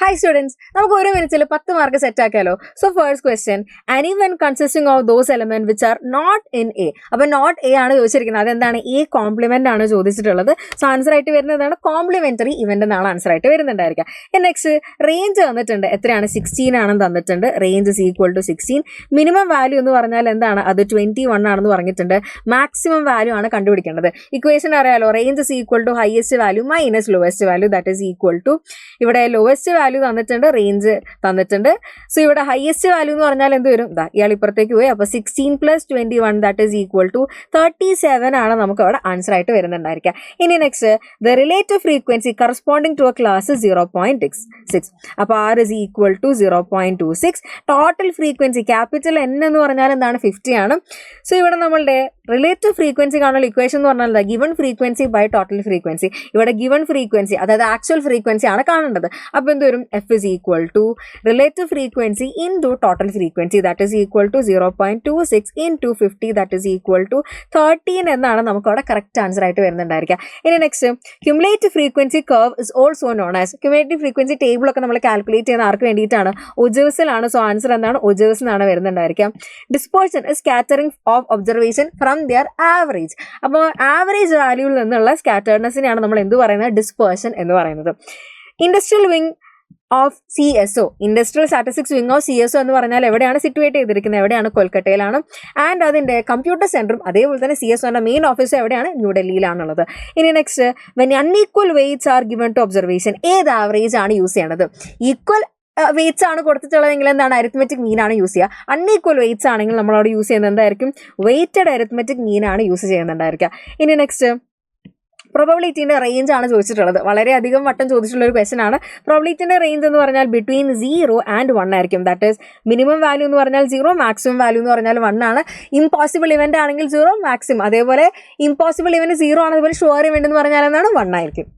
Hi students, നമുക്ക് ഒരു മിനിറ്റിൽ 10 മാർക്ക് സെറ്റ് ആക്കിയാലോ. So first question, an event consisting of those elements which are not in A. അപ്പോൾ not A ആണ് ചോദിച്ചിരിക്കുന്നത്. അതെന്താണ്? എ കോംപ്ലിമെന്റ് ആണ് ചോദിച്ചിട്ടുള്ളത്. സോ ആൻസർ ആയിട്ട് വരുന്നതാണ് കോംപ്ലിമെന്ററി ഇവന്റ് എന്നാണ് ആൻസർ ആയിട്ട് വരുന്നുണ്ടായിരിക്കുക. നെക്സ്റ്റ് റേഞ്ച് തന്നിട്ടുണ്ട്. എത്രയാണ്? 16 ആണെന്ന് തന്നിട്ടുണ്ട്. Range is equal to 16. Minimum value എന്ന് പറഞ്ഞാൽ എന്താണ്? അത് 21 ആണെന്ന് പറഞ്ഞിട്ടുണ്ട്. മാക്സിമം വാല്യൂ ആണ് കണ്ടുപിടിക്കേണ്ടത്. ഇക്വേഷൻ അറിയാലോ, range is equal to highest value minus lowest value, that is equal to ഇവിടെ ലോവസ്റ്റ് വാല്യൂ തന്നിട്ടുണ്ട്, റേഞ്ച് തന്നിട്ടുണ്ട്. സോ ഇവിടെ ഹയസ്റ്റ് വാല്യൂ എന്ന് പറഞ്ഞാൽ എന്ത് വരും? ഇയാൾ ഇപ്പുറത്തേക്ക് പോയി. അപ്പോൾ 16 + 21 ദാറ്റ് ഈസ് ഈക്വൽ ടു 37 ആണ് നമുക്ക് അവിടെ ആൻസർ ആയിട്ട് വരുന്നുണ്ടായിരിക്കുക. ഇനി next, the relative frequency corresponding to a class 0.6. അപ്പോൾ r is equal to 0.26. Total frequency capital N എന്ന് പറഞ്ഞാൽ എന്താണ്? 50 ആണ്. സോ ഇവിടെ നമ്മളുടെ റിലേറ്റീവ് ഫ്രീക്വൻസി കാണുന്ന ഇക്വേഷൻ എന്ന് പറഞ്ഞാൽ given frequency by total frequency. ഇവിടെ ഗിവൺ ഫ്രീക്വൻസി അതായത് ആക്ച്വൽ ഫ്രീക്വൻസി ആണ് കാണേണ്ടത്. അപ്പോൾ എന്ത് വരും? F is equal to relative frequency into total frequency, that is equal to 0.26 into 50, that is equal to 13 എന്നാണ് നമുക്ക് അവിടെ കറക്റ്റ് ആൻസർ ആയിട്ട് വരുന്നുണ്ടായിരിക്കുക. ഇനി next, cumulative frequency curve is also known as. Cumulative frequency ടേബിളൊക്കെ നമ്മൾ calculate ചെയ്യുന്ന ആർക്ക് വേണ്ടിയിട്ടാണ്? ഒജേഴ്സിലാണ്. സോ ആൻസർ എന്താണ്? ഒജേഴ്സ് എന്നാണ് വരുന്നുണ്ടായിരിക്കുക. Dispersion is scattering of observation from their average. അപ്പോൾ ആവറേജ് വാല്യൂവിൽ നിന്നുള്ള സ്കാറ്റേർനെസ്സിനെയാണ് നമ്മൾ എന്ത് പറയുന്നത്? ഡിസ്പേർഷൻ എന്ന് പറയുന്നത്. Industrial wing of CSO, industrial statistics wing of CSO എന്ന് പറഞ്ഞാൽ എവിടെയാണ് സിറ്റുവേറ്റ് ചെയ്തിരിക്കുന്നത്? എവിടെയാണ്? കൊൽക്കത്തയിലാണ്. ആൻഡ് അതിൻ്റെ കമ്പ്യൂട്ടർ സെൻറ്ററും അതേപോലെ തന്നെ CSOന്റെ മെയിൻ ഓഫീസ് എവിടെയാണ്? ന്യൂഡൽഹിയിലാണുള്ളത്. ഇനി next, when unequal weights are given to observation, ഏത് ആവറേജ് ആണ് യൂസ് ചെയ്യേണ്ടത്? ഈക്വൽ വെയ്റ്റ്സ് ആണ് കൊടുത്തിട്ടുള്ളതെങ്കിൽ എന്താണ്? അരിത്മെറ്റിക് മീൻ ആണ് യൂസ് ചെയ്യുക. അൺഈക്വൽ വെയ്റ്റ്സ് ആണെങ്കിൽ നമ്മളവിടെ യൂസ് ചെയ്യുന്നത് എന്തായിരിക്കും? വെയ്റ്റഡ് അരിത്മെറ്റിക് മീൻ ആണ് യൂസ് ചെയ്യുന്നുണ്ടായിരിക്കുക. ഇനി നെക്സ്റ്റ്, പ്രോബബിലിറ്റിൻ്റെ റേഞ്ച് ആണ് ചോദിച്ചിട്ടുള്ളത്. വളരെയധികം വട്ടം ചോദിച്ചിട്ടുള്ള ഒരു ക്വസ്റ്റൻ ആണ്. പ്രോബബിലിറ്റിൻ്റെ റേഞ്ച് എന്ന് പറഞ്ഞാൽ ബിറ്റ്വീൻ 0 and 1 ആയിരിക്കും. ദാറ്റ് ഈസ് മിനിമം വാല്യൂ എന്ന് പറഞ്ഞാൽ 0, മാക്സിമം വാല്യൂ എന്ന് പറഞ്ഞാൽ 1 ആണ്. ഇമ്പോസിബിൾ ഇവന്റ് ആണെങ്കിൽ 0, മാക്സിമം. അതേപോലെ ഇമ്പോസിബിൾ ഇവന്റ് 0 ആണ്. അതുപോലെ ഷുവർ ഇവന്റ് എന്ന് പറഞ്ഞാൽ എന്താണ്? 1 ആയിരിക്കും.